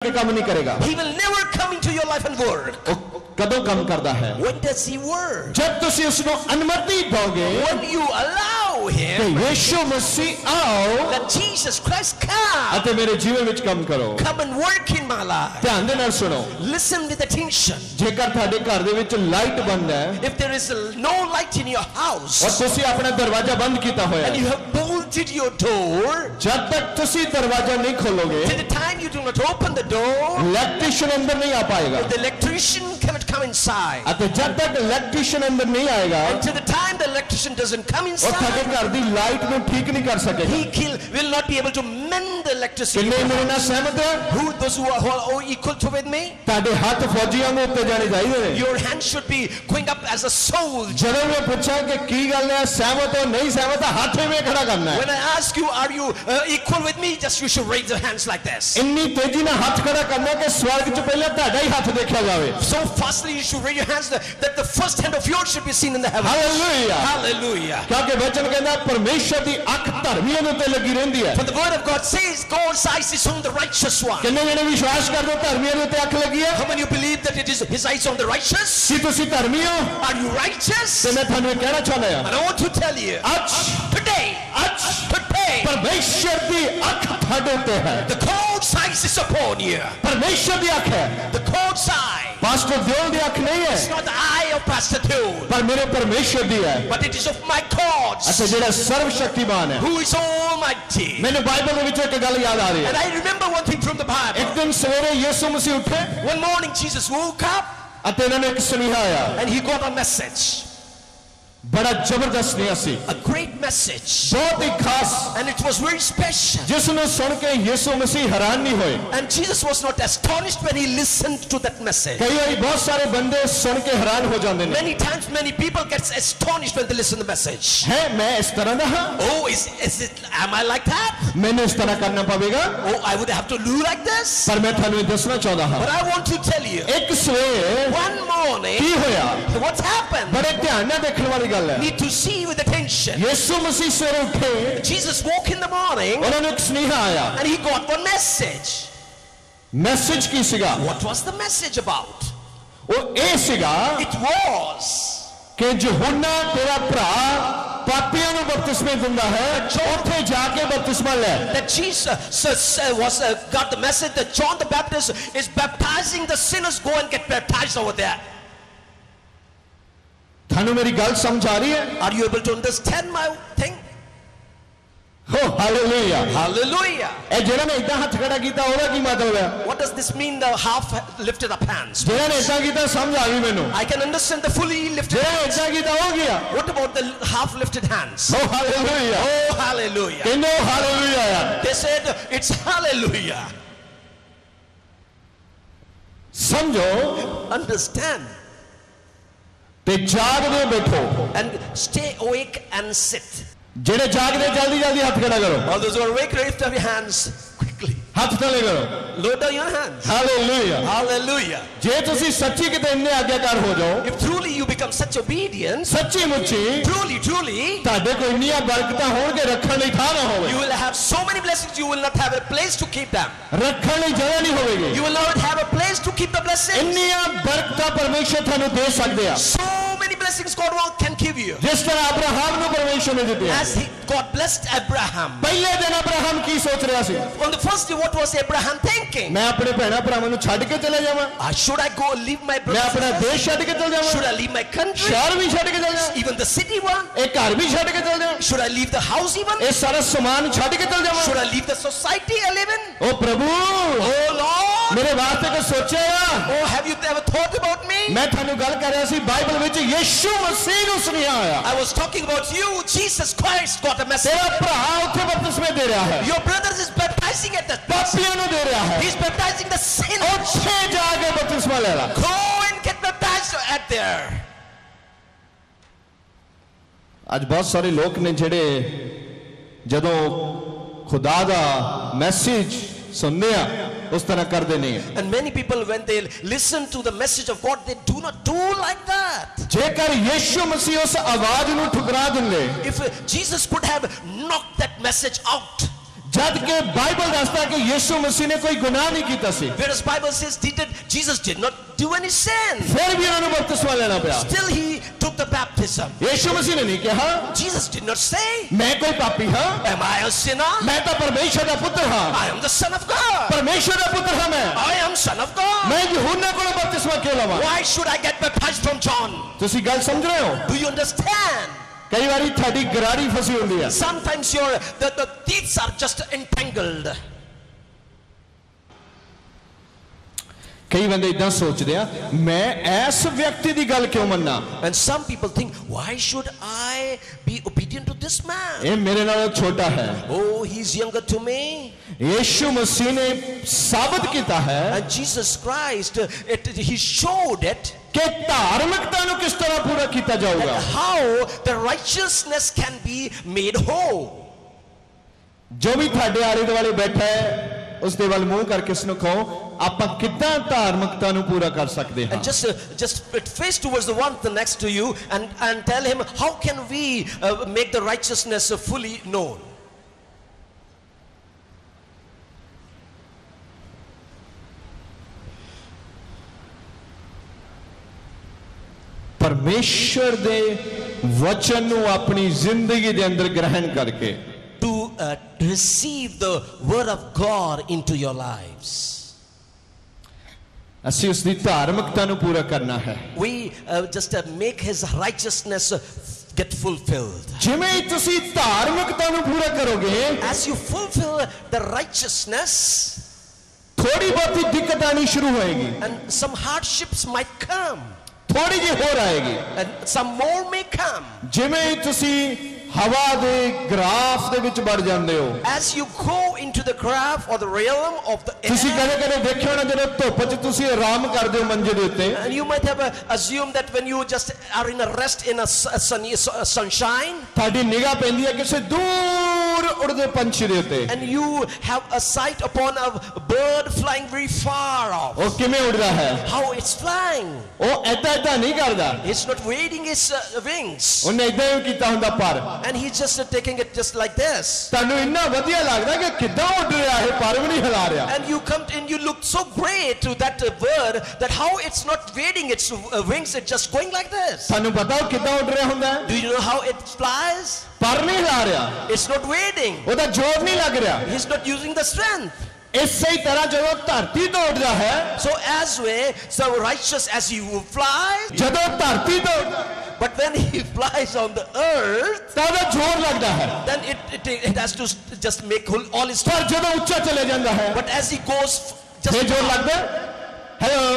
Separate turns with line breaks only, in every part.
काम नहीं करेगा.
He will never come into your life and work.
कदों काम करता है?
When does he work?
जब तुसी उसको अनुमति दोगे
When you allow
कि
him,
यीशु मसीह आओ
that Jesus Christ come,
अते मेरे जीवन विच काम करो.
come and work in my life.
ध्यान दे नाल सुनो.
Listen with attention.
जेकर ਤੁਹਾਡੇ ਘਰ ਦੇ ਵਿੱਚ ਲਾਈਟ ਬੰਦ ਹੈ
If there is no light in your house
और ਤੁਸੀਂ ਆਪਣਾ ਦਰਵਾਜ਼ਾ ਬੰਦ ਕੀਤਾ ਹੋਇਆ
and you have bolted your door,
जब तक ਤੁਸੀਂ ਦਰਵਾਜ਼ਾ नहीं खोलोगे
till the time you do not open the door,
electrician अंदर नहीं आ पाएगा.
the electrician cannot come inside.
अते जब तक इलेक्ट्रिशियन अंदर नहीं आएगा
Until the time the electrician doesn't come
और ਤੁਹਾਡੇ
inside,
ਘਰ ਦੀ ਲਾਈਟ ਨੂੰ ਠੀਕ ਨਹੀਂ ਕਰ ਸਕੇਗਾ.
he will not be able to mend the electricity.
ਕਿੰਨੇ ਮੇਰੇ ਨਾਲ ਸਹਿਮਤ ਹੈ?
Who, those who are equal to with me?
ਤੁਹਾਡੇ ਹੱਥ ਫੌਜੀਆਂ ਨੂੰ ਉੱਤੇ ਜਾਣੇ ਚਾਹੀਦੇ ਨੇ.
Your hand should be going up as a soldier.
ਜਦੋਂ ਮੈਂ ਪੁੱਛਾਂ ਕਿ ਕੀ ਗੱਲ ਹੈ, ਸਹਿਮਤ ਹੋ ਨਹੀਂ ਸਹਿਮਤ, ਹੱਥ ਇਵੇਂ ਖੜਾ ਕਰਨਾ ਹੈ.
When I ask you, are you equal with me? Just you should raise your hands like this.
ਇੰਨੀ ਤੇਜ਼ੀ ਨਾਲ ਹੱਥ ਖੜਾ ਕਰਨਾ ਕਿ ਸਵਰਗ 'ਚ ਪਹਿਲਾਂ ਤੁਹਾਡਾ ਹੀ ਹੱਥ ਦੇਖਿਆ ਜਾਵੇ.
So fastly you should raise your hands that the first hand of yours should be seen in the heavens.
Hallelujah.
Hallelujah.
ਕਿਉਂਕਿ ਵਚਨ ਕਹਿੰਦਾ ਪਰਮੇਸ਼ਰ ਦੀ ਅੱਖ ਧਰਮੀਆਂ ਦੇ ਉੱਤੇ ਲੱਗੀ ਰਹਿੰਦੀ ਹੈ.
For the word of God says God's eyes is on the righteous one.
ਕਿੰਨੇ ਜਣੇ ਵਿਸ਼ਵਾਸ ਕਰਦੇ ਹੋ ਧਰਮੀਆਂ ਦੇ ਉੱਤੇ ਅੱਖ ਲੱਗੀ ਹੈ?
How many you believe that it is his eyes on the righteous?
ਕੀ ਤੁਸੀਂ ਧਰਮੀ ਹੋ?
Are you righteous?
ਤੇ ਮੈਂ ਤੁਹਾਨੂੰ ਇਹ ਕਹਿਣਾ ਚਾਹੁੰਦਾ ਹਾਂ
And I want to tell you, today,
ਪਰਮੇਸ਼ਰ ਦੀ ਅੱਖ ਤੁਹਾਡੇ ਉੱਤੇ ਹੈ.
the God's eyes is upon you.
ਪਰਮੇਸ਼ਰ ਦੀ ਅੱਖ ਹੈ.
The God's eye.
Pastor Deol ਦੀ ਅੱਖ ਨਹੀਂ
It's
ਹੈ,
not the eye of Pastor Theod,
ਪਰ ਮੇਰੇ ਪਰਮੇਸ਼ਰ ਦੀ ਹੈ.
but it is of my God,
ਅੱਛਾ, ਜਿਹੜਾ ਸਰਵ ਸ਼ਕਤੀਮਾਨ ਹੈ.
who is almighty.
ਮੈਨੂੰ ਬਾਈਬਲ ਦੇ ਵਿੱਚ ਇੱਕ ਗੱਲ ਯਾਦ ਆ ਰਹੀ
And
ਹੈ.
I remember one thing from the Bible.
ਇੱਕ ਦਿਨ ਸਵੇਰੇ ਯਿਸੂ ਮਸੀਹ ਉੱਠੇ
One morning Jesus woke up
ਅਤੇ ਇਹਨਾਂ ਨੂੰ ਇੱਕ ਸੁਨੇਹਾ ਆਇਆ.
and he got a message.
ਬੜਾ ਜ਼ਬਰਦਸਤ ਸੁਨੇਹਾ ਸੀ,
A great message.
ਬਹੁਤ ਹੀ ਖਾਸ,
And it was very special.
ਜਿਸ ਨੂੰ ਸੁਣ ਕੇ ਯਿਸੂ ਮਸੀਹ ਹੈਰਾਨ ਨਹੀਂ ਹੋਏ.
And Jesus was not astonished when he listened to that message.
ਕਈ ਵਾਰੀ ਬਹੁਤ ਸਾਰੇ ਬੰਦੇ ਸੁਣ ਕੇ ਹੈਰਾਨ ਹੋ ਜਾਂਦੇ ਨੇ.
Many times many people get astonished when they listen to the message.
ਹੈ ਮੈਂ ਇਸ ਤਰ੍ਹਾਂ ਦਾ ਹਾਂ,
Oh, am I like that?
ਮੈਨੂੰ ਇਸ ਤਰ੍ਹਾਂ ਕਰਨਾ ਪਵੇਗਾ.
Oh, I would have to do like this?
ਪਰ ਮੈਂ ਤੁਹਾਨੂੰ ਇਹ ਦੱਸਣਾ ਚਾਹੁੰਦਾ ਹਾਂ,
But I want to tell you,
ਇੱਕ ਸਵੇਰ
one morning,
ਕੀ ਹੋਇਆ,
what happened?
ਬੜੇ ਧਿਆਨ ਨਾਲ ਦੇਖਣ ਵਾਲੀ ਗੱਲ ਹੈ.
Need to see with attention.
ਯਿਸੂ ਮਸੀਹ ਸਵੇਰੇ ਉੱਠੇ,
Jesus woke in the morning
ਉਹਨਾਂ ਨੂੰ ਇੱਕ ਸੁਨੇਹਾ ਆਇਆ.
and he got one message.
Message ਕੀ ਸੀਗਾ?
What was the message about?
ਉਹ ਇਹ ਸੀਗਾ
It was
ਕਿ ਯਹੂਨਾ ਤੇਰਾ ਭਰਾ ਪਾਪੀਆਂ ਨੂੰ ਬਪਤਿਸਮੇ ਦਿੰਦਾ ਹੈ, ਉੱਥੇ ਜਾ ਕੇ ਬਪਤਿਸਮਾ ਲੈ.
that Jesus got the message that John the Baptist is baptizing the sinners. Go and get baptized over there.
ਤੁਹਾਨੂੰ ਮੇਰੀ ਗੱਲ ਸਮਝ ਆ ਰਹੀ ਹੈ?
Are you able to understand my thing?
ਹੋ ਹਾਲੇਲੂਇਆ.
Hallelujah.
ਇਹ ਜਿਹੜਾ ਨੇ ਇਦਾਂ ਹੱਥ ਖੜਾ ਕੀਤਾ ਉਹਦਾ ਕੀ ਮਤਲਬ ਹੈ?
What does this mean, the half lifted up hands?
ਜਿਹੜਾ ਨੇ ਇਦਾਂ ਕੀਤਾ ਸਮਝ ਆ ਗਈ ਮੈਨੂੰ.
I can understand the fully lifted
ਜਿਹੜਾ ਨੇ
hands.
ਇਦਾਂ ਕੀਤਾ ਹੋ ਗਿਆ.
What about the half lifted hands?
ਹੋ ਹਾਲੇਲੂਇਆ.
Oh, hallelujah.
ਕਹਿੰਦੇ ਹਾਲੇਲੂਇਆ ਯਾਰ.
They said it's hallelujah.
ਸਮਝੋ
Understand
ਤੇ ਜਾਗਦੇ ਬੈਠੋ.
and stay awake and sit.
ਜਿਹੜੇ ਜਾਗਦੇ ਜਲਦੀ ਜਲਦੀ ਹੱਥ ਖੜਾ ਕਰੋ.
All those who are awake, lift up your hands quickly.
ਹੱਥ ਥੱਲੇ ਕਰੋ.
Lower down your hands.
Hallelujah.
Hallelujah.
ਜੇ ਤੁਸੀਂ ਸੱਚੀ ਕਿਤੇ ਇੰਨੇ ਆਗਿਆਕਾਰ ਹੋ ਜਾਓ,
If truly you become such obedience,
ਸੱਚੀ ਮੁੱਚੀ
truly,
ਤੁਹਾਡੇ ਕੋਲ ਇੰਨੀਆਂ ਬਰਕਤਾਂ ਹੋਣਗੇ ਰੱਖਣ ਲਈ ਥਾਂ ਨਾ ਹੋਵੇ,
you will have so many blessings, you will not have a place to keep them.
ਰੱਖਣ ਲਈ ਜਗ੍ਹਾ ਨਹੀਂ ਹੋਵੇਗੀ.
You will not have a place to keep the blessings.
ਇੰਨੀਆਂ ਬਰਕਤਾਂ ਪਰਮੇਸ਼ਰ ਤੁਹਾਨੂੰ ਦੇ ਸਕਦੇ ਆ,
So many blessings God can give you.
ਜਿਸ ਤਰ੍ਹਾਂ ਅਬਰਾਹਮ ਨੂੰ ਪਰਮੇਸ਼ਰ ਨੇ ਦਿੱਤੇ.
As God blessed Abraham.
ਪਹਿਲੇ ਦਿਨ ਅਬਰਾਹਮ ਕੀ ਸੋਚ ਰਿਹਾ ਸੀ?
On the first day, what was Abraham thinking?
ਮੈਂ ਆਪਣੇ ਭੈਣਾਂ ਭਰਾਵਾਂ ਨੂੰ ਛੱਡ ਕੇ ਚਲੇ ਜਾਵਾਂ,
Should I go leave my
ਮੈਂ
brothers
ਆਪਣਾ
and sisters?
ਦੇਸ਼ ਛੱਡ ਕੇ ਚਲੇ
Should
ਜਾਵਾਂ,
I leave my country?
ਸ਼ਹਿਰ ਵੀ ਛੱਡ ਕੇ ਚਲੇ ਜਾਵਾਂ,
Even the city one?
ਇਹ ਘਰ ਵੀ ਛੱਡ ਕੇ ਚਲੇ ਜਾਵਾਂ,
Should I leave the house even?
ਇਹ ਸਾਰਾ ਸਮਾਨ ਛੱਡ ਕੇ ਚਲੇ
Should
ਜਾਵਾਂ?
I leave the society I live in?
ਓ ਪ੍ਰਭੂ,
Oh Lord!
ਮੇਰੇ ਵਾਸਤੇ ਕੁਝ ਸੋਚਿਆ?
Oh, have you ever thought about me?
ਮੈਂ ਤੁਹਾਨੂੰ ਗੱਲ ਕਰ ਰਿਹਾ ਸੀ, ਬਾਈਬਲ ਵਿੱਚ ਯਿਸੂ ਮਸੀਹ ਨੂੰ ਸੁਨੇਹਾ ਆਇਆ.
I was talking about you. Jesus Christ got a message.
ਤੇਰਾ ਭਰਾ ਉੱਥੇ ਬਪਤਿਸਮੇ ਦੇ ਰਿਹਾ ਹੈ,
Your brothers is baptizing at that place.
ਪਾਪੀਆਂ ਨੂੰ ਦੇ ਰਿਹਾ ਹੈ.
He's baptizing the sinners.
ਉੱਥੇ ਜਾ ਕੇ ਬਪਤਿਸਮਾ ਲੈ ਲੈ.
Go and get baptized at there.
ਅੱਜ ਬਹੁਤ ਸਾਰੇ ਲੋਕ ਨੇ ਜਿਹੜੇ ਜਦੋਂ ਖੁਦਾ ਦਾ ਮੈਸੇਜ ਸੁਣਦੇ ਆ ਉਸ ਤਰ੍ਹਾਂ ਕਰਦੇ ਨਹੀਂ.
And many people, when they listen to the message of God, they do not do like that.
ਜੇਕਰ ਯਿਸੂ ਮਸੀਹ ਉਸ ਆਵਾਜ਼ ਨੂੰ ਠੁਕਰਾ ਦਿੰਦੇ,
If Jesus could have knocked that message out,
जद के बाइबल दसदा कि यीशु मसीह ने कोई गुनाह नहीं कीता सी,
Whereas Bible says Jesus did not do any sin.
फिर भी उन्होंने बपतिस्मा लेना पड़ा।
Still he took the baptism.
यीशु मसीह ने नहीं कहा
Jesus did not say,
मैं कोई पापी हां,
am I a sinner?
मैं तो परमेश्वर का पुत्र हां,
I am the son of God.
परमेश्वर का पुत्र हां मैं,
I am son of God.
मैं यूहन्ना को बपतिस्मा क्यों लवां?
Why should I get baptized from John?
ਤੁਸੀਂ ਗੱਲ ਸਮਝ ਰਹੇ ਹੋ?
Do you understand?
कई बारी ਤੁਹਾਡੀ ਗਰਾਰੀ ਫਸੀ ਹੁੰਦੀ ਹੈ।
Sometimes the teeth are just entangled.
कई बंदे इदां सोचते हैं मैं इस व्यक्ति की गल क्यों मन्ना?
And some people think, why should I be obedient to this man?
ये मेरे नालों छोटा है।
Oh, he's younger to me.
यीशु मसीह ने साबित किया है
And Jesus Christ, he showed it
कि धार्मिकता को किस तरह पूरा किया जाऊगा,
how the righteousness can be made whole.
जो भी थाडे आले दुआले बैठा है उसके वाल मुंह करके उसने कहो आप कितना धार्मिकता को पूरा कर सकते हैं।
And just face towards the one next to you and tell him, how can we make the righteousness fully known?
परमेश्वर दे वचन को अपनी जिंदगी दे अंदर ग्रहण करके
To receive the word of God into your lives.
ਅਸੀਂ ਉਸ ਦੀ ਧਾਰਮਿਕਤਾ ਨੂੰ ਪੂਰਾ ਕਰਨਾ ਹੈ।
We just make his righteousness get fulfilled.
ਜਿਵੇਂ ਹੀ ਤੁਸੀਂ ਧਾਰਮਿਕਤਾ ਨੂੰ ਪੂਰਾ ਕਰੋਗੇ,
As you fulfill the righteousness,
थोड़ी बहुत दिक्कत आनी शुरू होएगी,
and some hardships might come,
थोड़ी जी होर आएगी,
and some more may come.
जिਵੇਂ ही ਤੁਸੀਂ हवा दे ग्राफ दे विच बढ़ जांदे हो,
As you go into the graph or the realm of the
ਤੁਸੀਂ
air,
कदे-कदे देखियो ना ਜਦੋਂ ਧੁੱਪ 'ਚ ਤੁਸੀਂ ਆਰਾਮ ਕਰਦੇ ਹੋ ਮੰਜੇ ਦੇ ਉੱਤੇ,
and you might have assumed that when you just are in a rest in a sunny sunshine,
ਤੁਹਾਡੀ ਨਿਗਾਹ ਪੈਂਦੀ ਹੈ ਕਿਸੇ ਦੂਰ ਉੜਦੇ ਪੰਛੀ ਦੇ ਉੱਤੇ,
and you have a sight upon a bird flying very far off.
ਉਹ ਕਿਵੇਂ ਉੱਡਦਾ ਹੈ,
How it's flying.
ਉਹ ਐਦਾਂ ਨਹੀਂ ਕਰਦਾ,
It's not waving its wings.
ਉਹਨੇ ਐਦਾਂ ਹੀ ਕੀਤਾ ਹੁੰਦਾ, ਪਰ
And he's just taking it just like this.
ਤੁਹਾਨੂੰ ਇੰਨਾ ਵਧੀਆ ਲੱਗਦਾ ਕਿ ਕਿੱਦਾਂ ਉੱਡ ਰਿਹਾ ਹੈ, ਪਰ ਵੀ ਨਹੀਂ ਹਿਲਾ ਰਿਹਾ।
And you come and you look so great to that bird that how it's not waving its wings, it's just going like this.
ਤੁਹਾਨੂੰ ਪਤਾ ਉਹ ਕਿੱਦਾਂ ਉੱਡ ਰਿਹਾ ਹੁੰਦਾ ਹੈ?
Do you know how it flies?
ਪਰ ਨਹੀਂ ਹਿਲਾ ਰਿਹਾ,
It's not waving.
ਉਹਦਾ ਜ਼ੋਰ ਨਹੀਂ ਲੱਗ ਰਿਹਾ।
He's not using the strength.
ਇਸੇ ਹੀ ਤਰ੍ਹਾਂ ਜਦੋਂ ਧਰਤੀ ਤੋਂ ਉੱਡਦਾ ਹੈ,
So as way, so righteous as you fly,
ਜਦੋਂ ਧਰਤੀ ਤੋਂ ਉੱਡਦਾ,
but when he flies on the earth,
ਤਾਂ ਉਹਦਾ ਜ਼ੋਰ ਲੱਗਦਾ ਹੈ,
then it has to just make all his
ਪਰ ਜਦੋਂ ਉੱਚਾ ਚਲੇ ਜਾਂਦਾ ਹੈ,
But as he goes, just
ਫੇਰ ਜ਼ੋਰ ਲੱਗਦਾ ਹੈ। Hello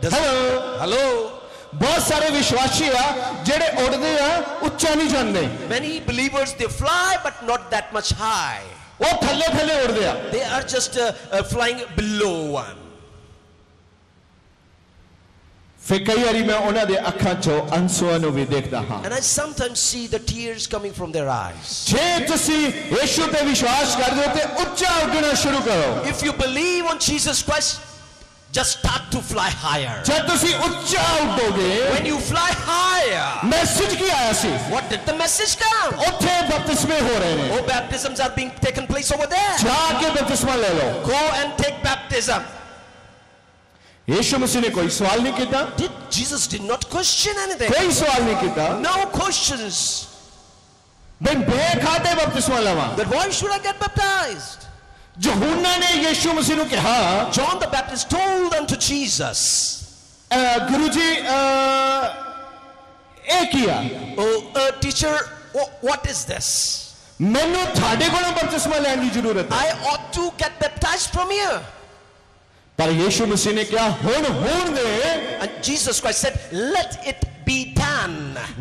hello
hello.
ਬਹੁਤ ਸਾਰੇ ਵਿਸ਼ਵਾਸੀ ਆ ਜਿਹੜੇ ਉੱਡਦੇ ਆ, ਉੱਚਾ ਨਹੀਂ ਜਾਂਦੇ,
Many believers, they fly but not that much high.
ਉਹ ਥੱਲੇ ਥੱਲੇ ਉੱਡਦੇ ਆ।
They are just flying below one.
ਫਿਰ ਕਈ ਵਾਰੀ ਮੈਂ ਉਹਨਾਂ ਦੇ ਅੱਖਾਂ 'ਚੋਂ ਅੰਸੂਆਂ ਨੂੰ ਵੀ ਦੇਖਦਾ ਹਾਂ।
And I sometimes see the tears coming from their eyes.
ਜੇ ਤੁਸੀਂ ਯਿਸੂ ਤੇ ਵਿਸ਼ਵਾਸ ਕਰਦੇ ਹੋ ਤੇ ਉੱਚਾ ਉੱਡਣਾ ਸ਼ੁਰੂ ਕਰੋ।
If you believe on Jesus Christ, just start to fly higher.
ਜਦ ਤੁਸੀਂ ਉੱਚਾ ਉੱਡੋਗੇ,
When you fly higher,
message ਕੀ ਆਇਆ ਸੀ?
what did the message come?
ਉੱਥੇ ਬਪਤਿਸਮੇ ਹੋ ਰਹੇ ਨੇ,
Oh, baptisms are being taken place over there.
ਜਾ ਕੇ ਬਪਤਿਸਮਾ ਲੈ ਲਓ।
Go and take baptism.
ਯਿਸੂ ਮਸੀਹ ਨੇ ਕੋਈ ਸਵਾਲ ਨਹੀਂ ਕੀਤਾ,
Jesus did not question anything.
ਕੋਈ ਸਵਾਲ ਨਹੀਂ ਕੀਤਾ
No questions.
ਬਈ ਮੈਂ ਖਾਤੇ ਬਪਤਿਸਮਾ ਲਵਾਂ।
But why should I get baptized?
ਯਹੂਨਾ ਨੇ ਯਿਸੂ ਮਸੀਹ ਨੂੰ ਕਿਹਾ,
John the Baptist told unto Jesus,
Guru ji ਇਹ ਕੀ ਆ?
Oh, teacher, what is this?
ਮੈਨੂੰ ਤੁਹਾਡੇ ਕੋਲੋਂ ਬਪਤਿਸਮਾ ਲੈਣ ਦੀ ਜ਼ਰੂਰਤ ਹੈ।
I ought to get baptized from here.
ਪਰ ਯਿਸੂ ਮਸੀਹ ਨੇ ਕਿਹਾ ਹੁਣ ਹੋਣ ਦੇ,
And Jesus Christ said, let it be done.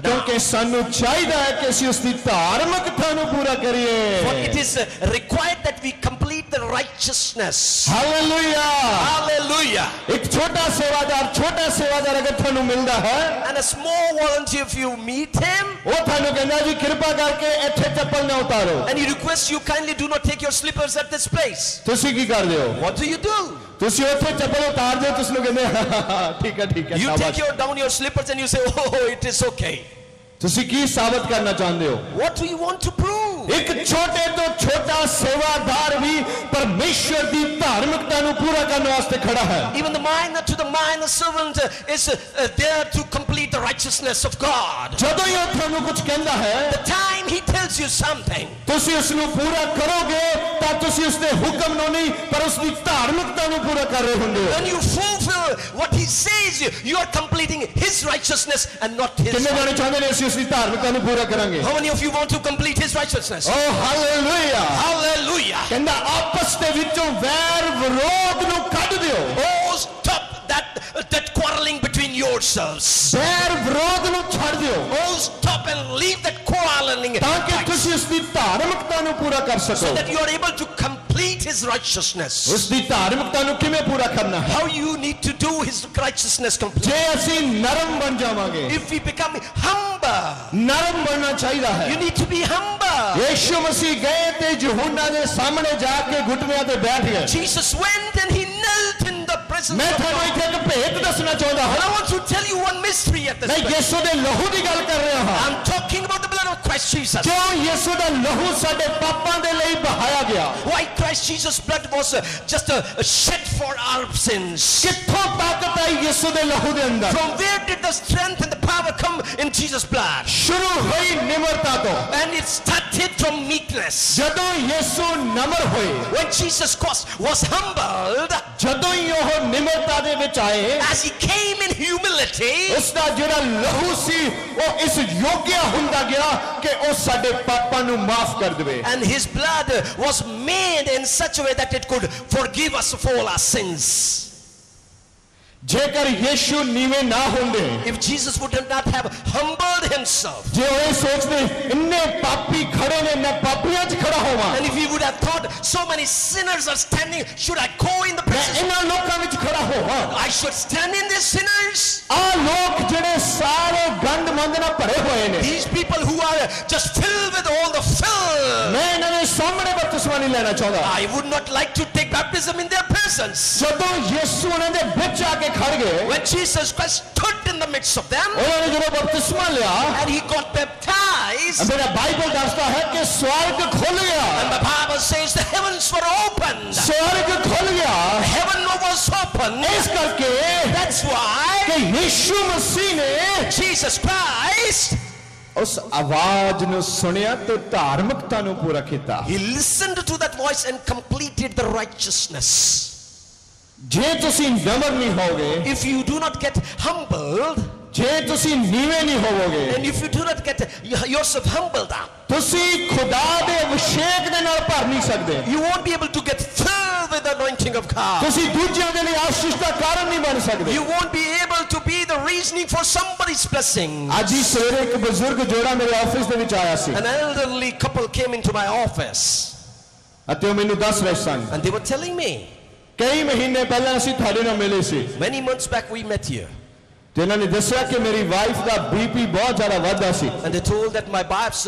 ਕਿਉਂਕਿ ਸਾਨੂੰ ਚਾਹੀਦਾ ਹੈ ਕਿ ਅਸੀਂ ਉਸ ਦੀ ਧਾਰਮਿਕਤਾ ਨੂੰ ਪੂਰਾ ਕਰੀਏ।
For it is required that we complete the righteousness.
Hallelujah.
Hallelujah.
ਇੱਕ ਛੋਟਾ ਸੇਵਾਦਾਰ ਅਗਰ ਤੁਹਾਨੂੰ ਮਿਲਦਾ ਹੈ,
And a small volunteer, if you meet him,
ਉਹ ਤੁਹਾਨੂੰ ਕਹਿੰਦਾ ਜੀ ਕਿਰਪਾ ਕਰਕੇ ਇੱਥੇ ਚੱਪਲ ਨਾ ਉਤਾਰੋ,
and he requests you kindly do not take your slippers at this place,
ਤੁਸੀਂ ਕੀ ਕਰਦੇ ਹੋ?
what do you do?
ਤੁਸੀਂ ਉੱਥੇ ਚੱਪਲ ਉਤਾਰ ਦਿਓ, ਤੁਸੀਂ ਨੂੰ ਕਹਿੰਦੇ ਠੀਕ ਹੈ
You take
ਸ਼ਾਬਾਸ਼।
down your slippers and you say, oh, it is okay.
ਤੁਸੀਂ ਕੀ ਸਾਬਤ ਕਰਨਾ ਚਾਹੁੰਦੇ ਹੋ?
What do you want to prove?
एक छोटे तो छोटा सेवादार भी परमेश्वर दी धार्मिकता नु पूरा करने वास्ते खड़ा है.
Even the minor to the minor servant is there to complete the righteousness of God.
जदों ही ਉਹ ਤੁਹਾਨੂੰ ਕੁਝ ਕਹਿੰਦਾ ਹੈ,
The time he tells you something,
ਤੁਸੀਂ ਉਸ ਨੂੰ ਪੂਰਾ ਕਰੋਗੇ ਤਾਂ ਤੁਸੀਂ ਉਸ ਦੇ ਹੁਕਮ ਨੂੰ ਨਹੀਂ ਪਰ ਉਸ ਦੀ ਧਾਰਮਿਕਤਾ ਨੂੰ ਪੂਰਾ ਕਰ ਰਹੇ ਹੁੰਦੇ ਹੋ.
when you fulfill what he says, you are completing his righteousness and not his.
ਕਿੰਨੇ ਜਾਣੇ ਚਾਹੁੰਦੇ ਨੇ ਅਸੀਂ ਉਸ ਦੀ ਧਾਰਮਿਕਤਾ ਨੂੰ ਪੂਰਾ ਕਰਾਂਗੇ?
How many of you want to complete his righteousness?
Oh hallelujah.
Hallelujah.
ਕਹਿੰਦਾ ਆਪਸ ਦੇ ਵਿੱਚੋਂ ਵੈਰ ਵਿਰੋਧ ਨੂੰ ਕੱਢ ਦਿਓ.
Oh, stop that quarreling between yourselves.
ਵੈਰ ਵਿਰੋਧ ਨੂੰ ਛੱਡ ਦਿਓ
Oh, stop and leave that quarreling
ਤਾਂ ਕਿ ਤੁਸੀਂ ਉਸ ਦੀ ਧਾਰਮਿਕਤਾ ਨੂੰ ਪੂਰਾ ਕਰ
so
ਸਕੋ.
that you are able to complete his righteousness.
ਉਸ ਦੀ ਧਾਰਮਿਕਤਾ ਨੂੰ ਕਿਵੇਂ ਪੂਰਾ ਕਰਨਾ ਹੈ?
How you need to do his righteousness completely.
ਜੇ ਅਸੀਂ ਨਰਮ ਬਣ ਜਾਵਾਂਗੇ,
If we become humble,
ਨਰਮ ਬਣਨਾ ਚਾਹੀਦਾ ਹੈ.
you need to be humble.
Yishu ਮਸੀਹ ਗਏ ਤੇ ਯਹੂਨਾ ਦੇ ਸਾਹਮਣੇ ਜਾ ਕੇ ਘੁਟਨਿਆਂ ਤੇ ਬੈਠ ਗਏ.
Jesus went and he knelt in the presence
ਮੈਂ
of
ਤੁਹਾਨੂੰ
God.
ਇੱਥੇ ਇੱਕ ਭੇਤ ਦੱਸਣਾ ਚਾਹੁੰਦਾ
And I
ਹਾਂ.
want to tell you one mystery at this
ਮੈਂ
point.
ਯੀਸ਼ੂ ਦੇ ਲਹੂ ਦੀ ਗੱਲ ਕਰ ਰਿਹਾ ਹਾਂ.
I'm talking about the blood of Christ Jesus.
ਕਿਉਂ ਯੀਸ਼ੂ ਦਾ ਲਹੂ ਸਾਡੇ ਪਾਪਾਂ ਦੇ ਲਈ ਬਹਾਇਆ ਗਿਆ?
Why Christ Jesus' blood was just shed for our sins.
ਕਿੱਥੋਂ ਤਾਕਤ ਆਈ ਯੀਸ਼ੂ ਦੇ ਲਹੂ ਦੇ ਅੰਦਰ?
From where did the strength and the power come in Jesus' blood?
ਸ਼ੁਰੂ ਹੋਈ ਨਿਮਰਤਾ ਤੋਂ.
And it started from meekness.
ਜਦੋਂ ਯੀਸ਼ੂ ਨਮਰ ਹੋਏ,
When Jesus was humbled,
ਜਦੋਂ ਹੀ ਉਹ ਨਿਮਰਤਾ ਦੇ ਵਿੱਚ ਆਏ,
as he came in humility,
ਉਸ ਦਾ ਜਿਹੜਾ ਲਹੂ ਸੀ ਉਹ ਇਸ ਯੋਗਿਆ ਹੁੰਦਾ ਗਿਆ ਕਿ ਉਹ ਸਾਡੇ ਪਾਪਾਂ ਨੂੰ ਮਾਫ ਕਰ ਦੇਵੇ.
and his blood was made in such a way that it could forgive us of all our sins.
ਜੇਕਰ ਯੀਸ਼ੂ ਨੀਵੇਂ ਨਾ ਹੁੰਦੇ,
If Jesus would not have humbled himself,
ਜੇ ਉਹ ਇਹ ਸੋਚਦੇ ਇੰਨੇ ਪਾਪੀ ਖੜੇ ਨੇ ਮੈਂ ਪਾਪੀਆਂ 'ਚ ਖੜਾ ਹੋਵਾਂ,
and if he would have thought so many sinners are standing, should I go in the
ਮੈਂ
presence?
ਇਹਨਾਂ ਲੋਕਾਂ ਵਿੱਚ ਖੜਾ ਹੋਵਾਂ.
I should stand in these sinners.
ਆਹ ਲੋਕ ਜਿਹੜੇ ਸਾਰੇ ਗੰਦ ਮੰਦ ਨਾਲ ਭਰੇ ਹੋਏ ਨੇ,
These people who are just filled with all the filth.
ਮੈਂ ਇਹਨਾਂ ਦੇ ਸਾਹਮਣੇ ਬਪਤਿਸਮਾ ਨਹੀਂ ਲੈਣਾ ਚਾਹੁੰਦਾ.
I would not like to take baptism in their presence.
ਜਦੋਂ ਯੀਸ਼ੂ ਉਹਨਾਂ ਦੇ ਵਿੱਚ ਆ ਕੇ ਖੜ ਗਏ,
When Jesus Christ stood in the midst of them
ਉਹਨਾਂ ਨੇ ਜਦੋਂ ਬਪਤਿਸਮਾ ਲਿਆ,
and he got baptized,
ਮੇਰਾ ਬਾਈਬਲ ਦੱਸਦਾ ਹੈ ਕਿ ਸਵਰਗ ਖੁੱਲ ਗਿਆ.
and the Bible says the heavens were opened.
ਸਵਰਗ ਖੁੱਲ ਗਿਆ.
Heaven was opened.
ਇਸ ਕਰਕੇ
That's why
ਕਿ ਯੀਸ਼ੂ ਮਸੀਹ ਨੇ
Jesus Christ,
ਉਸ ਆਵਾਜ਼ ਨੂੰ ਸੁਣਿਆ ਤੇ ਧਾਰਮਿਕਤਾ ਨੂੰ ਪੂਰਾ ਕੀਤਾ.
he listened to that voice and completed the righteousness.
ਜੇ ਤੁਸੀਂ ਨਮਰ ਨਹੀਂ ਹੋਗੇ,
If you do not get humbled,
ਜੇ ਤੁਸੀਂ ਨੀਵੇਂ ਨਹੀਂ ਹੋਵੋਗੇ,
and if you do not get yourself humbled up,
ਤੁਸੀਂ ਖੁਦਾ ਦੇ ਅਭਿਸ਼ੇਕ ਦੇ ਨਾਲ ਭਰ ਨਹੀਂ ਸਕਦੇ.
you won't be able to get filled with the anointing of God.
ਤੁਸੀਂ ਦੂਜਿਆਂ ਦੇ ਲਈ ਆਸ਼ੀਸ਼ ਦਾ ਕਾਰਨ ਨਹੀਂ ਬਣ ਸਕਦੇ.
You won't be able to be the reasoning for somebody's blessing.
ਅੱਜ ਹੀ ਸਵੇਰੇ ਇੱਕ ਬਜ਼ੁਰਗ ਜੋੜਾ ਮੇਰੇ ਆਫਿਸ ਦੇ ਵਿੱਚ ਆਇਆ ਸੀ
An elderly couple came into my office
ਅਤੇ ਉਹ ਮੈਨੂੰ ਦੱਸ ਰਹੇ ਸਨ,
and they were telling me,
ਕਈ ਮਹੀਨੇ ਪਹਿਲਾਂ ਅਸੀਂ ਤੁਹਾਡੇ ਨਾਲ ਮਿਲੇ ਸੀ
many months back we met here,
ਤੇ ਇਹਨਾਂ ਨੇ ਦੱਸਿਆ ਕਿ ਮੇਰੀ ਵਾਈਫ ਦਾ ਬੀਪੀ ਬਹੁਤ ਜ਼ਿਆਦਾ ਵੱਧਦਾ ਸੀ.
and they told that my wife's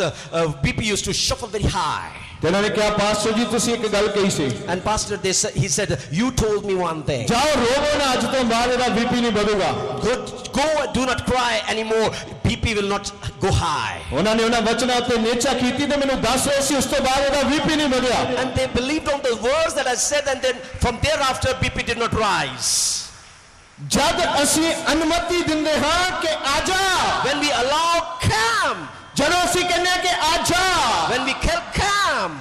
BP used to shuffle very high.
ਤੇ ਇਹਨਾਂ ਨੇ ਕਿਹਾ ਪਾਸਟਰ ਜੀ ਤੁਸੀਂ ਇੱਕ ਗੱਲ ਕਹੀ ਸੀ,
And pastor, he said, you told me one thing.
ਜਾਓ ਰੋਵੋ ਨਾ, ਅੱਜ ਤੋਂ ਬਾਅਦ ਇਹਦਾ ਬੀਪੀ ਨਹੀਂ ਵਧੂਗਾ.
Go, do not cry anymore. BP will not go high.
ਉਹਨਾਂ ਨੇ ਉਹਨਾਂ ਵਚਨਾਂ ਉੱਤੇ ਨੇਚਾ ਕੀਤੀ ਤੇ ਮੈਨੂੰ ਦੱਸ ਰਹੇ ਸੀ ਉਸ ਤੋਂ ਬਾਅਦ ਇਹਦਾ ਬੀਪੀ ਨਹੀਂ ਵਧਿਆ.
And they believed on the words that I said, and then from thereafter BP did not rise.
ਜਦ ਅਸੀਂ ਅਨੁਮਤੀ ਦਿੰਦੇ ਹਾਂ ਕਿ ਆਜਾ,
When we allow come,
ਜਦੋਂ ਅਸੀਂ ਕਹਿੰਦੇ ਹਾਂ ਕਿ ਆਜਾ,
when we come,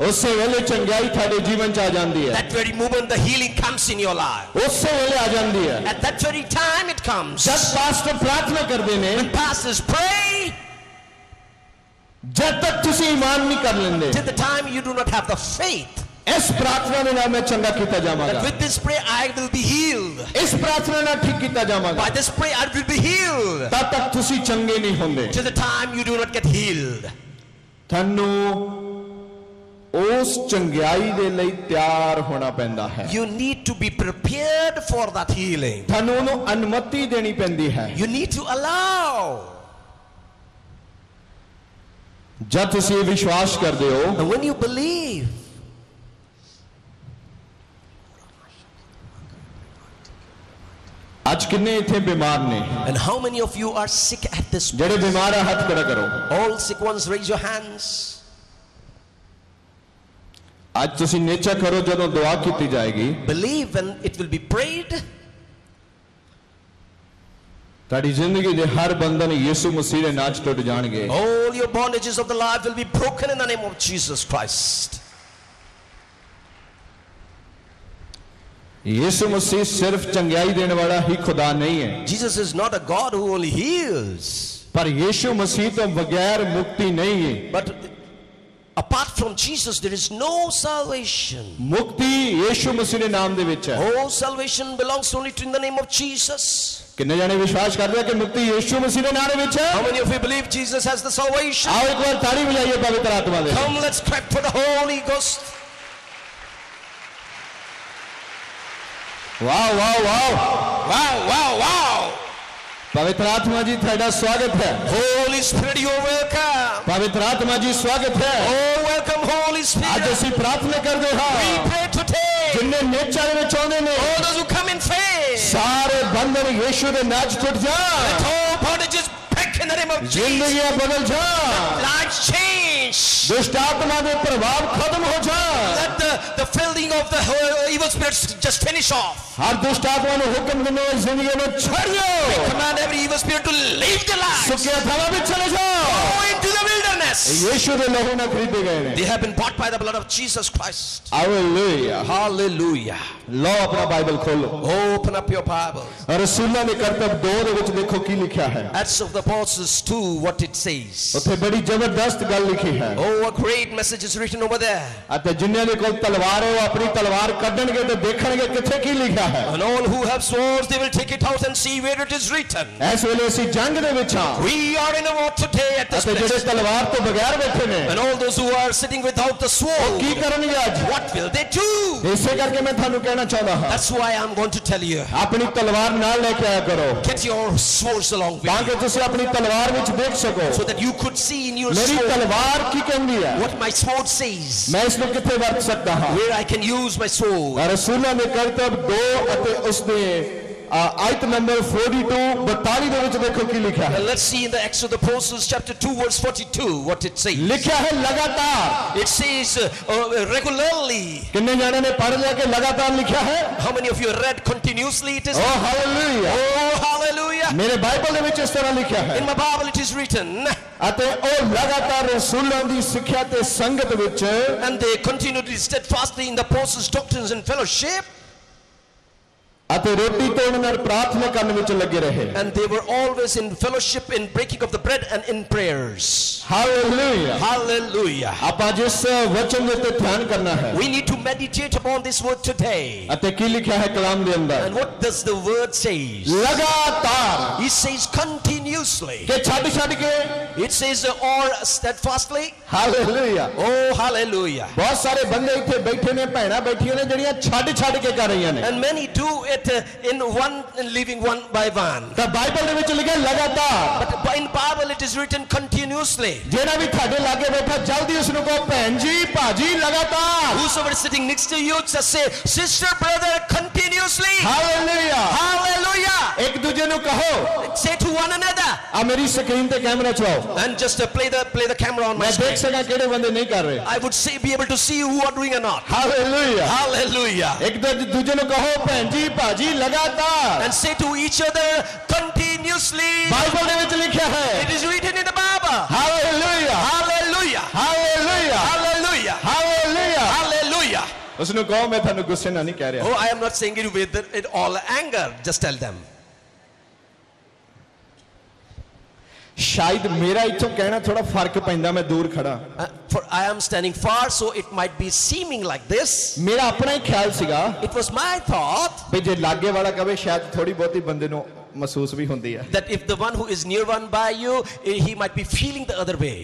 ਉਸੇ ਵੇਲੇ ਚੰਗਿਆਈ ਤੁਹਾਡੇ ਜੀਵਨ 'ਚ ਆ ਜਾਂਦੀ ਹੈ.
that very moment the healing comes in your life.
ਉਸੇ ਵੇਲੇ ਆ ਜਾਂਦੀ ਹੈ.
At that very time it comes.
ਜਦ ਪਾਸਟਰ ਪ੍ਰਾਰਥਨਾ ਕਰਦੇ ਨੇ,
When pastors pray,
ਜਦ ਤੱਕ ਤੁਸੀਂ ਈਮਾਨ ਨਹੀਂ ਕਰ ਲੈਂਦੇ,
till the time you do not have the faith
ਇਸ ਪ੍ਰਾਰਥਨਾ ਦੇ ਨਾਲ ਮੈਂ ਚੰਗਾ ਕੀਤਾ
that
ਜਾਵਾਂਗਾ,
with this prayer I will be healed.
ਇਸ ਪ੍ਰਾਰਥਨਾ ਨਾਲ ਠੀਕ ਕੀਤਾ ਜਾਵਾਂਗਾ,
By this prayer I will be healed.
ਤਦ ਤੱਕ ਤੁਸੀਂ ਚੰਗੇ ਨਹੀਂ ਹੁੰਦੇ.
Till the time you do not get healed.
ਤੁਹਾਨੂੰ ਉਸ ਚੰਗਿਆਈ ਦੇ ਲਈ ਤਿਆਰ ਹੋਣਾ ਪੈਂਦਾ ਹੈ.
You need to be prepared for that healing.
ਤੁਹਾਨੂੰ ਉਹਨੂੰ ਅਨੁਮਤੀ ਦੇਣੀ ਪੈਂਦੀ ਹੈ.
You need to allow.
ਜਦ ਤੁਸੀਂ ਇਹ ਵਿਸ਼ਵਾਸ ਕਰਦੇ ਹੋ,
And when you believe,
ਅੱਜ ਕਿੰਨੇ ਇੱਥੇ ਬਿਮਾਰ ਨੇ?
and how many of you are sick at this moment?
ਜਿਹੜੇ ਬਿਮਾਰ ਆ ਹੱਥ ਖੜਾ ਕਰੋ.
All sick ones, raise your hands.
ਅੱਜ ਤੁਸੀਂ ਨਿਸ਼ਚੈ ਕਰੋ ਜਦੋਂ ਦੁਆ ਕੀਤੀ ਜਾਏਗੀ
Believe when it will be prayed.
ਤੁਹਾਡੀ ਜ਼ਿੰਦਗੀ ਦੇ ਹਰ ਬੰਧਨ ਯਿਸੂ ਮਸੀਹ ਦੇ ਨਾਮ 'ਚ ਟੁੱਟ ਜਾਣਗੇ
All your bondages of the life will be broken in the name of Jesus Christ.
ਯਿਸੂ ਮਸੀਹ ਸਿਰਫ ਚੰਗਿਆਈ ਦੇਣ ਵਾਲਾ ਹੀ ਖੁਦਾ ਨਹੀਂ ਹੈ
Jesus is not a God who only heals.
ਪਰ ਯਿਸੂ ਮਸੀਹ ਤੋਂ ਬਗੈਰ ਮੁਕਤੀ ਨਹੀਂ ਹੈ
But apart from Jesus there is no salvation.
ਮੁਕਤੀ ਯਿਸੂ ਮਸੀਹ ਦੇ ਨਾਮ ਦੇ ਵਿੱਚ ਹੈ
All salvation belongs only to in the name of Jesus.
ਕਿੰਨੇ ਜਾਣੇ ਵਿਸ਼ਵਾਸ ਕਰਦੇ ਆ ਕਿ ਮੁਕਤੀ ਯਿਸੂ ਮਸੀਹ ਦੇ ਨਾਮ ਦੇ ਵਿੱਚ ਹੈ
How many of you believe Jesus has the salvation?
ਆਓ ਇੱਕ ਵਾਰ ਤਾੜੀ ਵਜਾਈਏ ਪਵਿੱਤਰ ਆਤਮਾ ਦੇ
Come, let's clap for the Holy Ghost.
Wow wow wow
Wow, wow, wow.
ਪਵਿੱਤਰ ਆਤਮਾ ਜੀ ਤੁਹਾਡਾ ਸਵਾਗਤ ਹੈ
Holy Spirit, you're welcome.
ਪਵਿੱਤਰ ਆਤਮਾ ਜੀ ਸਵਾਗਤ ਹੈ
Oh, welcome, Holy
ਅੱਜ
Spirit.
ਅਸੀਂ ਪ੍ਰਾਰਥਨਾ ਕਰਦੇ
We
ਹਾਂ
pray today.
ਜਿੰਨੇ ਨੇਚਾ ਦੇ ਵਿੱਚ ਆਉਂਦੇ ਨੇ
All those who come in faith.
ਸਾਰੇ ਬੰਧਨ ਯਿਸੂ ਦੇ ਨਾਮ 'ਚ ਟੁੱਟ ਜਾਣ
Let all bondages break in the name of Jesus.
ਜ਼ਿੰਦਗੀਆਂ ਬਦਲ ਜਾਣ
Lives change.
ਦੁਸ਼ਟ ਆਤਮਾ ਦੇ ਪ੍ਰਭਾਵ ਖਤਮ ਹੋ ਜਾਣ
Let the filling of the evil spirits just finish off.
ਹਰ ਦੁਸ਼ਟ ਆਤਮਾ ਨੂੰ ਹੁਕਮ ਦਿੰਦੇ ਹੋਏ ਜ਼ਿੰਦਗੀ ਨੂੰ ਛੱਡ ਦਿਓ
Command every evil spirit to leave the lives.
ਸੁੱਕੀਆਂ ਥਾਵਾਂ ਵਿੱਚ ਚਲੇ ਜਾਓ
Go into the wilderness.
ਯਿਸੂ ਦੇ ਲਹੂ ਨਾਲ ਖਰੀਦੇ ਗਏ ਨੇ
They have been bought by the blood of Jesus Christ.
Hallelujah
Hallelujah.
ਲਓ ਆਪਣਾ ਬਾਈਬਲ ਖੋਲੋ
Open up your Bibles.
ਰਸੂਲਾਂ ਦੇ ਕਰਤੱਵ 2 ਦੇ ਵਿੱਚ ਦੇਖੋ ਕੀ ਲਿਖਿਆ ਹੈ
Acts of the Apostles 2, what it says.
ਉੱਥੇ ਬੜੀ ਜ਼ਬਰਦਸਤ ਗੱਲ ਲਿਖੀ ਹੈ
Oh, a great message is written over there.
ਅਤੇ ਜਿਨ੍ਹਾਂ ਦੇ ਕੋਲ ਤਲਵਾਰ ਹੈ ਉਹ ਆਪਣੀ ਤਲਵਾਰ ਕੱਢਣਗੇ ਤੇ ਦੇਖਣਗੇ ਕਿੱਥੇ ਕੀ ਲਿਖਿਆ ਹੈ
And all who have swords, they will take it out and see where it is written.
ਇਸ ਵੇਲੇ ਅਸੀਂ ਜੰਗ ਦੇ ਵਿੱਚ ਹਾਂ
We are in a war today at this
ਅਤੇ ਜਿਹੜੇ
place.
ਤਲਵਾਰ ਤੋਂ ਬਗੈਰ ਬੈਠੇ ਨੇ
And all those who are sitting without the
ਉਹ
sword,
ਕੀ ਕਰਨਗੇ ਅੱਜ
what will they do?
ਇਸੇ ਕਰਕੇ ਮੈਂ ਤੁਹਾਨੂੰ ਕਹਿਣਾ ਚਾਹੁੰਦਾ ਹਾਂ
That's why I'm going to tell you.
ਆਪਣੀ ਤਲਵਾਰ ਨਾਲ ਲੈ ਕੇ ਆਇਆ ਕਰੋ
Get your swords along with
ਤਾਂ
you
ਕਿ ਤੁਸੀਂ ਆਪਣੀ ਤਲਵਾਰ ਵਿੱਚ ਦੇਖ ਸਕੋ
so that you could see in your
ਮੇਰੀ
sword
ਤਲਵਾਰ ਕੀ ਕਹਿੰਦੀ ਹੈ
what my sword says.
ਮੈਂ ਇਸ ਨੂੰ ਕਿੱਥੇ ਵਰਤ ਸਕਦਾ ਹਾਂ
Where I can use my sword.
ਰਸੂਲਾਂ ਦੇ ਕਰਤੱਵ 2 ਅਤੇ ਉਸ ਦੇ ਆਇਤ ਨੰਬਰ 42 ਦੇ ਵਿੱਚ ਦੇਖੋ ਕੀ ਲਿਖਿਆ ਹੈ
And let's see in the Acts of the Apostles chapter 2 verse 42 what it says.
ਲਿਖਿਆ ਹੈ ਲਗਾਤਾਰ
It says regularly.
ਕਿੰਨੇ ਜਾਣੇ ਨੇ ਪੜ੍ਹ ਲਿਆ ਕਿ ਲਗਾਤਾਰ ਲਿਖਿਆ ਹੈ
How many of you read continuously it is?
Oh hallelujah
Oh, hallelujah.
ਮੇਰੇ ਬਾਈਬਲ ਦੇ ਵਿੱਚ ਇਸ ਤਰ੍ਹਾਂ ਲਿਖਿਆ ਹੈ
In my Bible it is written,
ਅਤੇ ਉਹ ਲਗਾਤਾਰ ਰਸੂਲਾਂ ਦੀ ਸਿੱਖਿਆ ਤੇ ਸੰਗਤ ਵਿੱਚ
and they continued steadfastly in the apostles' doctrines and fellowship,
ਅਤੇ ਰੋਟੀ ਤੋੜਨ ਨਾਲ ਪ੍ਰਾਰਥਨਾ ਕਰਨ ਵਿੱਚ ਲੱਗੇ ਰਹੇ
and they were always in fellowship, in breaking of the bread and in prayers.
Hallelujah
Hallelujah.
ਆਪਾਂ ਜਿਸ ਵਚਨ ਦੇ ਉੱਤੇ ਧਿਆਨ ਕਰਨਾ ਹੈ
We need to meditate upon this word today.
ਅਤੇ ਕੀ ਲਿਖਿਆ ਹੈ ਕਲਾਮ ਦੇ ਅੰਦਰ
And what does the word say?
ਲਗਾਤਾਰ
It says continuously.
ਕਿ ਛੱਡ ਕੇ
It says or steadfastly.
Hallelujah
Oh, hallelujah.
ਬਹੁਤ ਸਾਰੇ ਬੰਦੇ ਇੱਥੇ ਬੈਠੇ ਨੇ ਭੈਣਾਂ ਬੈਠੀਆਂ ਨੇ ਜਿਹੜੀਆਂ ਛੱਡ ਕੇ ਕਰ ਰਹੀਆਂ ਨੇ
And many do it in one, leaving one by one.
ਤਾਂ ਬਾਈਬਲ ਦੇ ਵਿੱਚ ਲਿਖਿਆ ਲਗਾਤਾਰ
But in Bible it is written continuously.
ਜਿਹੜਾ ਵੀ ਤੁਹਾਡੇ ਲਾਗੇ ਬੈਠਾ ਜਲਦੀ ਉਸ ਨੂੰ ਕਹੋ ਭੈਣ ਜੀ ਭਾਜੀ ਲਗਾਤਾਰ
Whosoever is sitting next to you, just say, sister, brother, continuously.
Hallelujah
Hallelujah.
ਇੱਕ ਦੂਜੇ ਨੂੰ ਕਹੋ
Say to one another.
ਆ ਮੇਰੀ ਸਕਰੀਨ ਤੇ ਕੈਮਰਾ ਚਲਾਓ
And just play the camera on my
ਮੈਂ ਦੇਖ
screen.
ਸਕਾਂ ਕਿਹੜੇ ਬੰਦੇ ਨਹੀਂ ਕਰ ਰਹੇ
I would say, be able to see who are doing or not.
Hallelujah
Hallelujah.
ਇੱਕ ਦੂਜੇ ਨੂੰ ਕਹੋ ਭੈਣ ਜੀ ਭਾਜੀ ਲਗਾਤਾਰ
And say to each other continuously.
Bible ਦੇ ਵਿੱਚ ਲਿਖਿਆ ਹੈ
It is written in the Bible.
Hallelujah
Hallelujah.
Hallelujah
Hallelujah.
Hallelujah
Hallelujah.
ਉਸ ਨੂੰ ਕਹੋ ਮੈਂ ਤੁਹਾਨੂੰ ਗੁੱਸੇ ਨਾਲ ਨਹੀਂ ਕਹਿ ਰਿਹਾ
Oh, I am not saying it with all anger. Just tell them.
ਸ਼ਾਇਦ ਮੇਰਾ ਇੱਥੋਂ ਕਹਿਣਾ ਥੋੜਾ ਫਰਕ ਪੈਂਦਾ ਮੈਂ ਦੂਰ ਖੜਾ
For I am standing far, so it might be seeming like this.
ਮੇਰਾ ਆਪਣਾ ਹੀ ਖਿਆਲ ਸੀਗਾ
It was my thought
ਵੀ ਜੇ ਲਾਗੇ ਵਾਲਾ ਕਵੇ ਸ਼ਾਇਦ ਥੋੜੀ ਬਹੁਤੀ ਬੰਦੇ ਨੂੰ ਮਹਿਸੂਸ ਵੀ ਹੁੰਦੀ ਹੈ
that if the one who is near one by you, he might be feeling the other way.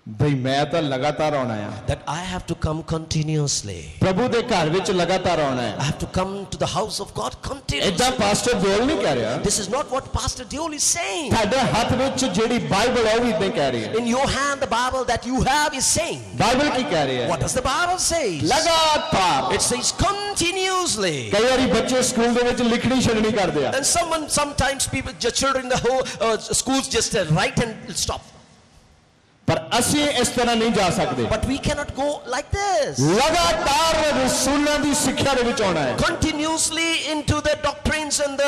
ਭਈ ਮੈਂ ਤਾਂ ਲਗਾਤਾਰ ਆਉਣਾ ਆ
That I have to come continuously.
ਪ੍ਰਭੂ ਦੇ ਘਰ ਵਿੱਚ ਲਗਾਤਾਰ ਆਉਣਾ ਹੈ
I have to come to the house of God continuously.
ਇਦਾਂ ਪਾਸਟਰ ਦਿਓਲ ਨਹੀਂ ਕਹਿ ਰਿਹਾ
This is not what Pastor Deol is saying.
ਤੁਹਾਡੇ ਹੱਥ ਵਿੱਚ ਜਿਹੜੀ ਬਾਈਬਲ ਹੈ ਉਹ ਵੀ ਇਦਾਂ ਕਹਿ ਰਹੀ ਹੈ
In your hand, the Bible that you have is saying.
Bible ਕੀ ਕਹਿ ਰਹੀ ਹੈ
What does the Bible say?
ਲਗਾਤਾਰ
It says continuously.
ਕਈ ਵਾਰੀ ਬੱਚੇ ਸਕੂਲ ਦੇ ਵਿੱਚ ਲਿਖਣੀ ਛੱਡਣੀ ਕਰਦੇ ਆ
And sometimes people, the children in the whole schools just write and stop.
पर ਅਸੀਂ ਇਸ ਤਰ੍ਹਾਂ ਨਹੀਂ ਜਾ ਸਕਦੇ
But we cannot go like this.
ਲਗਾਤਾਰ ਰਸੂਲਾਂ ਦੀ ਸਿੱਖਿਆ ਦੇ ਵਿੱਚ ਆਉਣਾ ਹੈ
Continuously into the doctrines and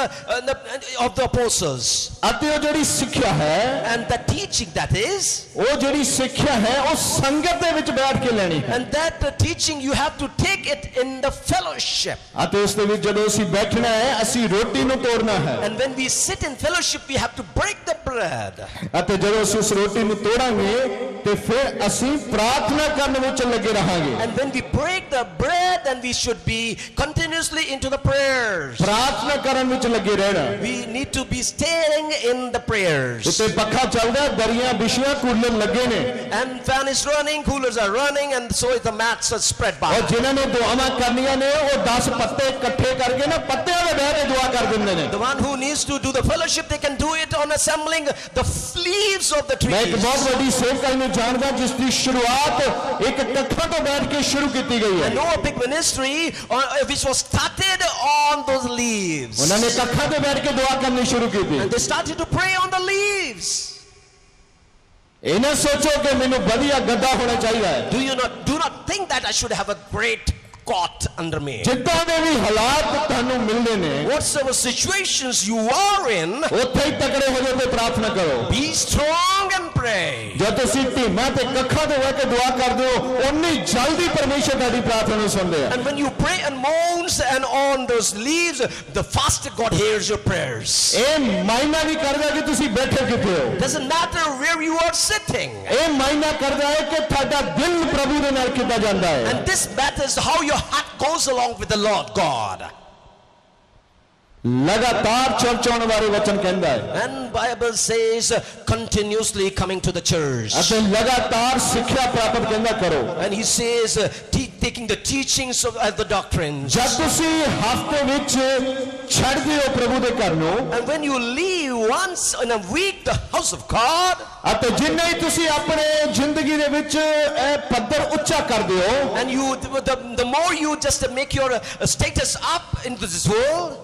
of the apostles.
ਅਤੇ ਉਹ ਜਿਹੜੀ ਸਿੱਖਿਆ ਹੈ
And the teaching that is.
ਉਹ ਜਿਹੜੀ ਸਿੱਖਿਆ ਹੈ ਉਹ ਸੰਗਤ ਦੇ ਵਿੱਚ ਬੈਠ ਕੇ ਲੈਣੀ ਹੈ
And that teaching you have to take it in the fellowship.
ਅਤੇ ਉਸ ਦੇ ਵਿੱਚ ਜਦੋਂ ਅਸੀਂ ਬੈਠਣਾ ਹੈ ਅਸੀਂ ਰੋਟੀ ਨੂੰ ਤੋੜਨਾ ਹੈ
And when we sit in fellowship we have to break the bread.
ਅਤੇ ਜਦੋਂ ਅਸੀਂ ਉਸ ਰੋਟੀ ਨੂੰ ਤੋੜਾਂਗੇ ਤੇ ਫਿਰ ਅਸੀਂ ਪ੍ਰਾਰਥਨਾ ਕਰਨ ਵਿੱਚ ਲੱਗੇ ਰਹਾਂਗੇ
And when we break the bread then we should be continuously into the prayers.
ਪ੍ਰਾਰਥਨਾ ਕਰਨ ਵਿੱਚ ਲੱਗੇ ਰਹਿਣਾ
We need to be staying in the prayers.
ਉੱਤੇ ਪੱਖਾ ਚੱਲਦਾ ਦਰੀਆਂ ਵਿਛੀਆਂ ਕੂਲਰ ਲੱਗੇ ਨੇ
And fan is running, coolers are running, and so is the mats are spread by.
ਔਰ ਜਿਨ੍ਹਾਂ ਨੇ ਦੁਆਵਾਂ ਕਰਨੀਆਂ ਨੇ ਉਹ 10 ਪੱਤੇ ਇਕੱਠੇ ਕਰਕੇ ਨਾ ਪੱਤਿਆਂ ਦੇ ਬਹਿ ਕੇ ਦੁਆ ਕਰ ਦਿੰਦੇ ਨੇ
The one who needs to do the fellowship, they can do it on assembling the leaves of the
ਮੈਂ ਇੱਕ
trees.
ਬਹੁਤ ਵੱਡੀ ਸੇਵਕਾਈ ਨੂੰ ਜਾਣਦਾ ਜਿਸ ਦੀ ਸ਼ੁਰੂਆਤ ਇੱਕ ਕੱਖਾਂ ਤੋਂ ਬੈਠ ਕੇ ਸ਼ੁਰੂ ਕੀਤੀ ਗਈ
I
ਹੈ
know a big ministry which was started on those leaves.
ਉਹਨਾਂ ਨੇ ਕੱਖਾਂ ਤੇ ਬੈਠ ਕੇ ਦੁਆ ਕਰਨੀ ਸ਼ੁਰੂ ਕੀਤੀ
And they started to pray on the leaves.
ਇਹ ਨਾ ਸੋਚੋ ਕਿ ਮੈਨੂੰ ਵਧੀਆ ਗੱਦਾ ਹੋਣਾ ਚਾਹੀਦਾ ਹੈ
Do not think that I should have a great cot under me.
ਜਿੱਦਾਂ ਦੇ ਵੀ ਹਾਲਾਤ ਤੁਹਾਨੂੰ ਮਿਲਦੇ ਨੇ
Whatsoever situations you are in,
ਉੱਥੇ ਹੀ ਤਕੜੇ ਹੋ ਜਾਓ ਤੇ ਪ੍ਰਾਰਥਨਾ ਕਰੋ
be strong and pray.
ਜਦ ਤੁਸੀਂ ਢੀਮਾਂ ਤੇ ਕੱਖਾਂ ਤੇ ਬਹਿ ਕੇ ਦੁਆ ਕਰਦੇ ਹੋ ਉਨੀ ਜਲਦੀ ਪਰਮੇਸ਼ਰ ਤੁਹਾਡੀ ਪ੍ਰਾਰਥਨਾ ਨੂੰ ਸੁਣਦੇ ਆ
And when you pray and moans and on those leaves, the faster God hears your prayers.
ਇਹ ਮਾਇਨਾ ਨਹੀਂ ਕਰਦਾ ਕਿ ਤੁਸੀਂ ਬੈਠੇ ਕਿੱਥੇ ਹੋ
Doesn't matter where you are sitting.
ਇਹ ਮਾਇਨਾ ਕਰਦਾ ਹੈ ਕਿ ਤੁਹਾਡਾ ਦਿਲ ਪ੍ਰਭੂ ਦੇ ਨਾਲ ਕਿੱਦਾਂ ਜਾਂਦਾ ਹੈ
And this matters how your heart goes along with the Lord God.
ਲਗਾਤਾਰ ਚਰਚ ਆਉਣ ਬਾਰੇ ਵਚਨ ਕਹਿੰਦਾ ਹੈ
And Bible says continuously coming to the church.
ਅਤੇ ਲਗਾਤਾਰ ਸਿੱਖਿਆ ਪ੍ਰਾਪਤ ਕਹਿੰਦਾ ਕਰੋ
And he says taking the teachings of the doctrines.
ਜਦ ਤੁਸੀਂ ਹਫ਼ਤੇ ਵਿੱਚ ਛੱਡਦੇ ਹੋ ਪ੍ਰਭੂ ਦੇ ਘਰ ਨੂੰ
And when you leave once in a week the house of God,
ਅਤੇ ਜਿੰਨੇ ਹੀ ਤੁਸੀਂ ਆਪਣੇ ਜ਼ਿੰਦਗੀ ਦੇ ਵਿੱਚ ਇਹ ਪੱਧਰ ਉੱਚਾ ਕਰਦੇ ਹੋ
and you the more you just make your status up into this world,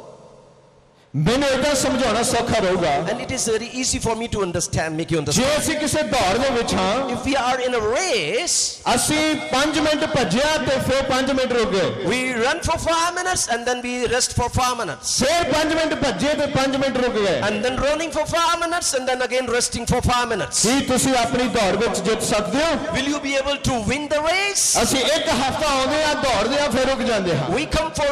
ਮੈਨੂੰ ਇਹਦਾ ਸਮਝਾਉਣਾ ਸੌਖਾ ਰਹੂਗਾ
and it is very easy for me to understand, make you
ਜੇ
understand.
ਅਸੀਂ ਕਿਸੇ ਦੌੜ ਦੇ ਵਿੱਚ ਹਾਂ
If we are in a race,
ਅਸੀਂ 5 ਮਿੰਟ ਭੱਜਿਆ ਤੇ ਫਿਰ 5 ਮਿੰਟ ਰੁਕ ਗਏ
we run for 5 minutes and then we rest for 5 minutes.
ਫਿਰ 5 ਮਿੰਟ ਭੱਜੇ ਤੇ 5 ਮਿੰਟ ਰੁਕ ਗਏ
And then running for 5 minutes and then again resting for 5 minutes.
ਕੀ ਤੁਸੀਂ ਆਪਣੀ ਦੌੜ ਵਿੱਚ ਜਿੱਤ ਸਕਦੇ ਹੋ
Will you be able to win the race?
ਅਸੀਂ ਇੱਕ ਹਫ਼ਤਾ ਆਉਂਦੇ ਆ ਦੌੜਦੇ ਆ ਫਿਰ ਰੁਕ ਜਾਂਦੇ ਹਾਂ
We come for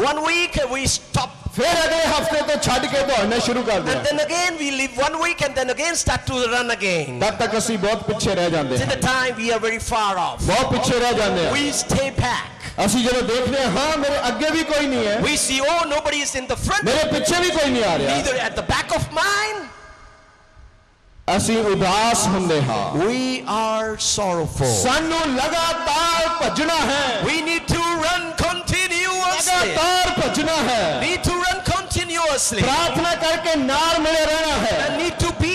one week, we stop.
ਫਿਰ ਅਗਲੇ ਹਫ਼ਤੇ ਤੋਂ ਛੱਡ ਕੇ ਦੌੜਨਾ ਸ਼ੁਰੂ ਕਰਦੇ
And
ਹਾਂ
then again we leave 1 week and then again start to run again.
ਤਦ ਤੱਕ ਅਸੀਂ ਬਹੁਤ ਪਿੱਛੇ ਰਹਿ ਜਾਂਦੇ
Till
ਹਾਂ
the time we are very far off.
ਬਹੁਤ ਪਿੱਛੇ ਰਹਿ ਜਾਂਦੇ ਹਾਂ
We stay back.
ਅਸੀਂ ਜਦੋਂ ਦੇਖਦੇ ਹਾਂ ਹਾਂ ਮੇਰੇ ਅੱਗੇ ਵੀ ਕੋਈ ਨਹੀਂ ਹੈ
We see, oh, nobody is in the front,
ਮੇਰੇ ਪਿੱਛੇ ਵੀ ਕੋਈ ਨਹੀਂ ਆ ਰਿਹਾ
neither at the back of mine.
ਅਸੀਂ ਉਦਾਸ ਹੁੰਦੇ ਹਾਂ
We are sorrowful.
ਸਾਨੂੰ ਲਗਾਤਾਰ ਭੱਜਣਾ ਹੈ
We need to run continuously.
ਲਗਾਤਾਰ ਭੱਜਣਾ ਹੈ
Need to run continuously.
ਪ੍ਰਾਰਥਨਾ ਕਰਕੇ ਨਾਲ ਮਿਲੇ ਰਹਿਣਾ ਹੈ
And need to be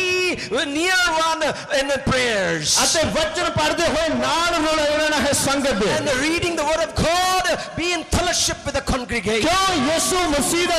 near one in the prayers.
ਅਤੇ ਵਚਨ ਪੜ੍ਹਦੇ ਹੋਏ ਨਾਲ ਰਲੇ ਰਹਿਣਾ ਹੈ ਸੰਗਤ ਦੇ
And reading the word of God, be in fellowship with the congregation.
ਕਿਉਂ ਯਿਸੂ ਮਸੀਹ ਦਾ